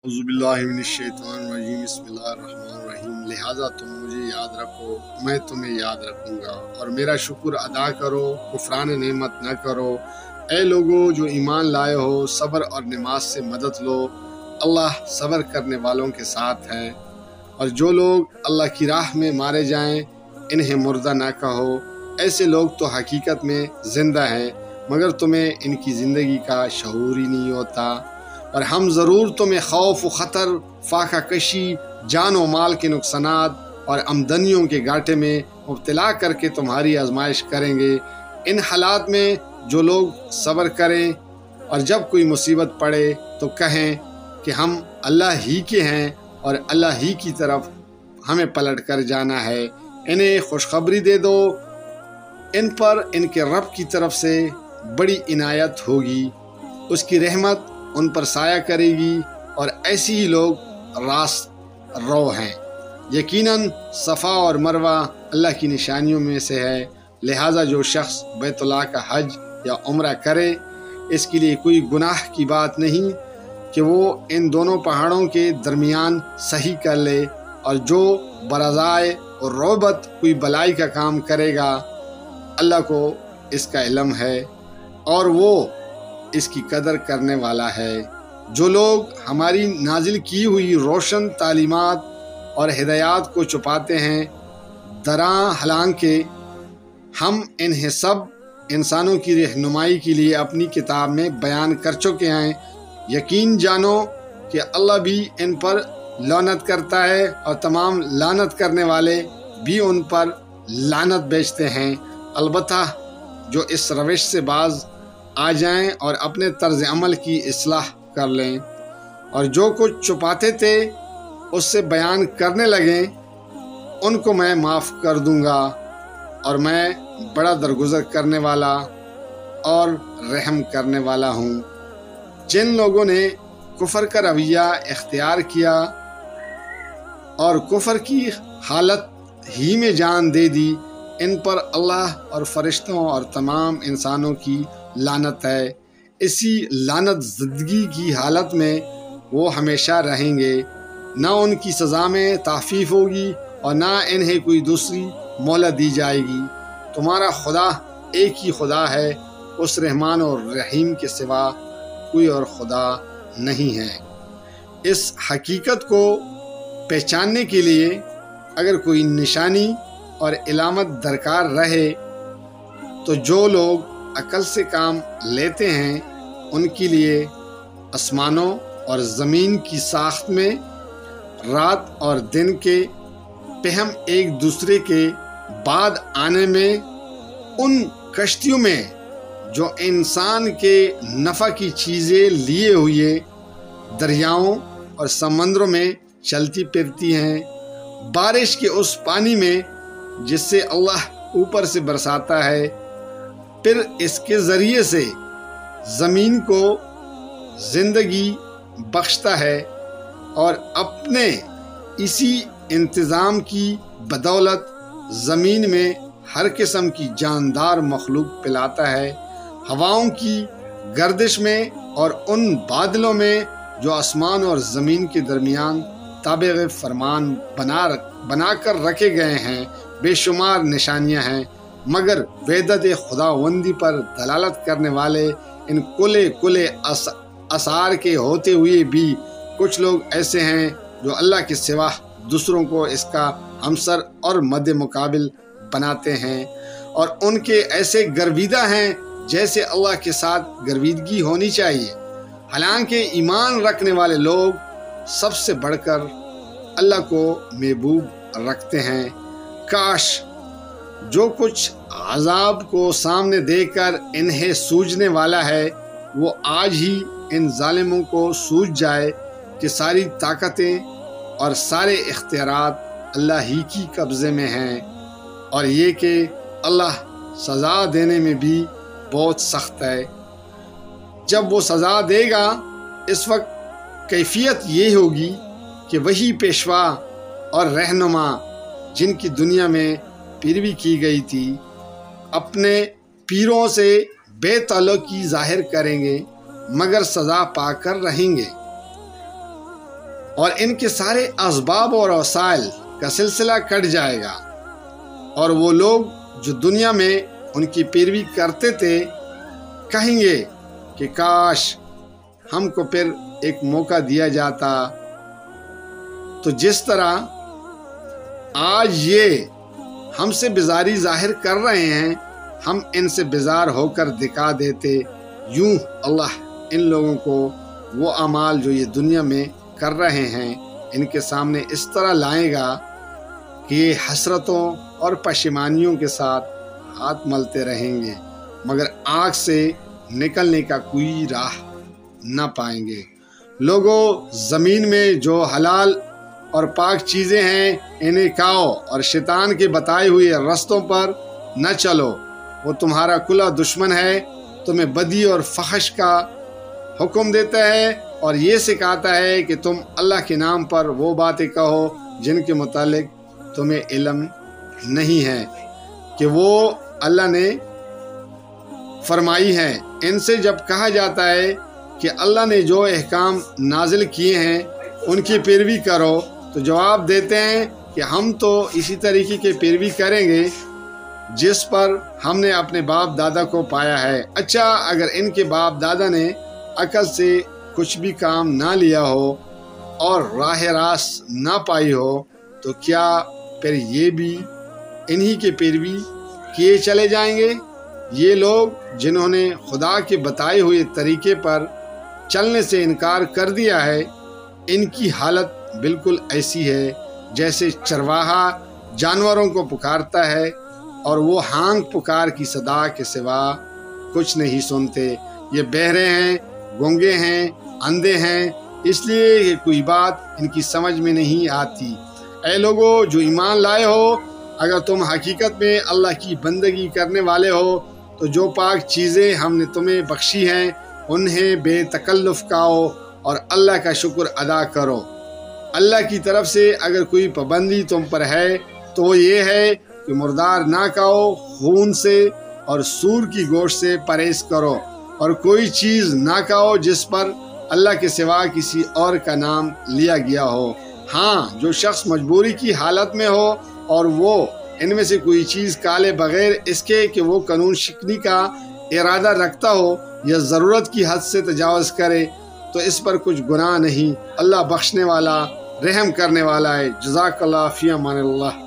اعوذ باللہ من الشیطان الرجیم بسم اللہ الرحمن الرحیم۔ لہٰذا تم مجھے یاد رکھو، میں تمہیں یاد رکھوں گا، اور میرا شکر ادا کرو، کفران نعمت نہ کرو۔ اے لوگو جو ایمان لائے ہو، صبر اور نماز سے مدد لو، اللہ صبر کرنے والوں کے ساتھ ہے۔ اور جو لوگ اللہ کی راہ میں مارے جائیں انہیں مردہ نہ کہو، ایسے لوگ تو حقیقت میں زندہ ہیں مگر تمہیں ان کی زندگی کا شعور ہی نہیں ہوتا۔ اور ہم ضرور تمہیں خوف و خطر، فاقہ کشی، جان و مال کے نقصانات اور آمدنیوں کے گھاٹے میں مبتلا کر کے تمہاری آزمائش کریں گے۔ ان حالات میں جو لوگ صبر کریں اور جب کوئی مصیبت پڑے تو کہیں کہ ہم اللہ ہی کے ہیں اور اللہ ہی کی طرف ہمیں پلٹ کر جانا ہے، انہیں خوشخبری دے دو، ان پر ان کے رب کی طرف سے بڑی عنایت ہوگی، اس کی رحمت ان پر سایہ کرے گی، اور ایسی ہی لوگ راست رو ہیں۔ یقیناً صفا اور مروہ اللہ کی نشانیوں میں سے ہے، لہٰذا جو شخص بیت اللہ کا حج یا عمرہ کرے اس کے لیے کوئی گناہ کی بات نہیں کہ وہ ان دونوں پہاڑوں کے درمیان صحیح کر لے، اور جو برضائے اور رغبت کوئی بلائی کا کام کرے گا اللہ کو اس کا علم ہے اور وہ اس کی قدر کرنے والا ہے۔ جو لوگ ہماری نازل کی ہوئی روشن تعلیمات اور ہدایات کو چھپاتے ہیں، دراں حالانکہ ہم انہیں سب انسانوں کی رہنمائی کے لیے اپنی کتاب میں بیان کر چکے ہیں، یقین جانو کہ اللہ بھی ان پر لعنت کرتا ہے اور تمام لعنت کرنے والے بھی ان پر لعنت بھیجتے ہیں۔ البتہ جو اس روش سے باز آ جائیں اور اپنے طرز عمل کی اصلاح کر لیں اور جو کچھ چھپاتے تھے اس سے بیان کرنے لگیں، ان کو میں معاف کر دوں گا، اور میں بڑا درگزر کرنے والا اور رحم کرنے والا ہوں۔ جن لوگوں نے کفر کا رویہ اختیار کیا اور کفر کی حالت ہی میں جان دے دی، ان پر اللہ اور فرشتوں اور تمام انسانوں کی لعنت ہے۔ اسی لعنت زدگی کی حالت میں وہ ہمیشہ رہیں گے، نہ ان کی سزا میں تخفیف ہوگی اور نہ انہیں کوئی دوسری مہلت دی جائے گی۔ تمہارا خدا ایک ہی خدا ہے، اس رحمان اور رحیم کے سوا کوئی اور خدا نہیں ہے۔ اس حقیقت کو پہچاننے کے لیے اگر کوئی نشانی اور علامت درکار رہے تو جو لوگ عقل سے کام لیتے ہیں ان کے لیے آسمانوں اور زمین کی ساخت میں رات اور دن کے پہم ایک دوسرے کے بعد آنے میں، ان کشتیوں میں جو انسان کے نفع کی چیزیں لیے ہوئے دریاؤں اور سمندروں میں چلتی پھرتی ہیں، بارش کے اس پانی میں جس سے اللہ اوپر سے برساتا ہے، پھر اس کے ذریعے سے زمین کو زندگی بخشتا ہے، اور اپنے اسی انتظام کی بدولت زمین میں ہر قسم کی جاندار مخلوق پلاتا ہے، ہواؤں کی گردش میں اور ان بادلوں میں جو آسمان اور زمین کے درمیان تابع فرمان بنا کر رکھے گئے ہیں۔ بے شمار نشانیاں ہیں، مگر وحدت خداوندی پر دلالت کرنے والے ان کلے آثار کے ہوتے ہوئے بھی کچھ لوگ ایسے ہیں جو اللہ کے سوا دوسروں کو اس کا ہمسر اور مد مقابل بناتے ہیں، اور ان کے ایسے گرویدہ ہیں جیسے اللہ کے ساتھ گرویدگی ہونی چاہیے، حالانکہ ایمان رکھنے والے لوگ سب سے بڑھ کر اللہ کو محبوب رکھتے ہیں۔ کاش جو کچھ عذاب کو سامنے دیکھ کر انہیں سوجنے والا ہے وہ آج ہی ان ظالموں کو سوج جائے کہ ساری طاقتیں اور سارے اختیارات اللہ ہی کی قبضے میں ہیں، اور یہ کہ اللہ سزا دینے میں بھی بہت سخت ہے۔ جب وہ سزا دے گا اس وقت کیفیت یہ ہوگی کہ وہی پیشوا اور رہنما جن کی دنیا میں پیروی کی گئی تھی اپنے پیروں سے بے تعلقی ظاہر کریں گے مگر سزا پا کر رہیں گے۔ اور ان کے سارے اسباب اور وسائل کا سلسلہ کٹ جائے گا، اور وہ لوگ جو دنیا میں ان کی پیروی کرتے تھے کہیں گے کہ کاش ہم کو پھر ایک موقع دیا جاتا۔ تو جس طرح آج یہ ہم سے بیزاری ظاہر کر رہے ہیں، ہم ان سے بیزار ہو کر دکھا دیتے، یوں اللہ ان لوگوں کو وہ اعمال جو یہ دنیا میں کر رہے ہیں ان کے سامنے اس طرح لائے گا کہ یہ حسرتوں اور پشیمانیوں کے ساتھ ہاتھ ملتے رہیں گے، مگر آگ سے نکلنے کا کوئی راہ نہ پائیں گے۔ لوگوں، زمین میں جو حلال اور پاک چیزیں ہیں انہیں کھاؤ، اور شیطان کے بتائے ہوئے رستوں پر نہ چلو، وہ تمہارا کھلا دشمن ہے، تمہیں بدی اور فحش کا حکم دیتا ہے اور یہ سکھاتا ہے کہ تم اللہ کے نام پر وہ باتیں کہو جن کے متعلق تمہیں علم نہیں ہے کہ وہ اللہ نے فرمائی ہے۔ ان سے جب کہا جاتا ہے کہ اللہ نے جو احکام نازل کیے ہیں ان کی پیروی کرو، تو جواب دیتے ہیں کہ ہم تو اسی طریقے کی پیروی کریں گے جس پر ہم نے اپنے باپ دادا کو پایا ہے۔ اچھا، اگر ان کے باپ دادا نے عقل سے کچھ بھی کام نہ لیا ہو اور راہ راست نہ پائی ہو، تو کیا پھر یہ بھی انہی کی پیروی کیے چلے جائیں گے؟ یہ لوگ جنہوں نے خدا کے بتائے ہوئے طریقے پر چلنے سے انکار کر دیا ہے، ان کی حالت بالکل ایسی ہے جیسے چرواہا جانوروں کو پکارتا ہے اور وہ ہانک پکار کی صدا کے سوا کچھ نہیں سنتے۔ یہ بہرے ہیں، گونگے ہیں، اندھے ہیں، اس لیے کہ کوئی بات ان کی سمجھ میں نہیں آتی۔ اے لوگو جو ایمان لائے ہو، اگر تم حقیقت میں اللہ کی بندگی کرنے والے ہو تو جو پاک چیزیں ہم نے تمہیں بخشی ہیں انہیں بے تکلف کھاؤ اور اللہ کا شکر ادا کرو۔ اللہ کی طرف سے اگر کوئی پابندی تم پر ہے تو وہ یہ ہے کہ مردار نہ کھاؤ، خون سے اور سور کی گوشت سے پرہیز کرو، اور کوئی چیز نہ کھاؤ جس پر اللہ کے سوا کسی اور کا نام لیا گیا ہو۔ ہاں، جو شخص مجبوری کی حالت میں ہو اور وہ ان میں سے کوئی چیز کھالے بغیر اس کے کہ وہ قانون شکنی کا ارادہ رکھتا ہو یا ضرورت کی حد سے تجاوز کرے، تو اس پر کچھ گناہ نہیں۔ اللہ بخشنے والا، رحم کرنے والا ہے۔ جزاک اللہ، فی امان اللہ۔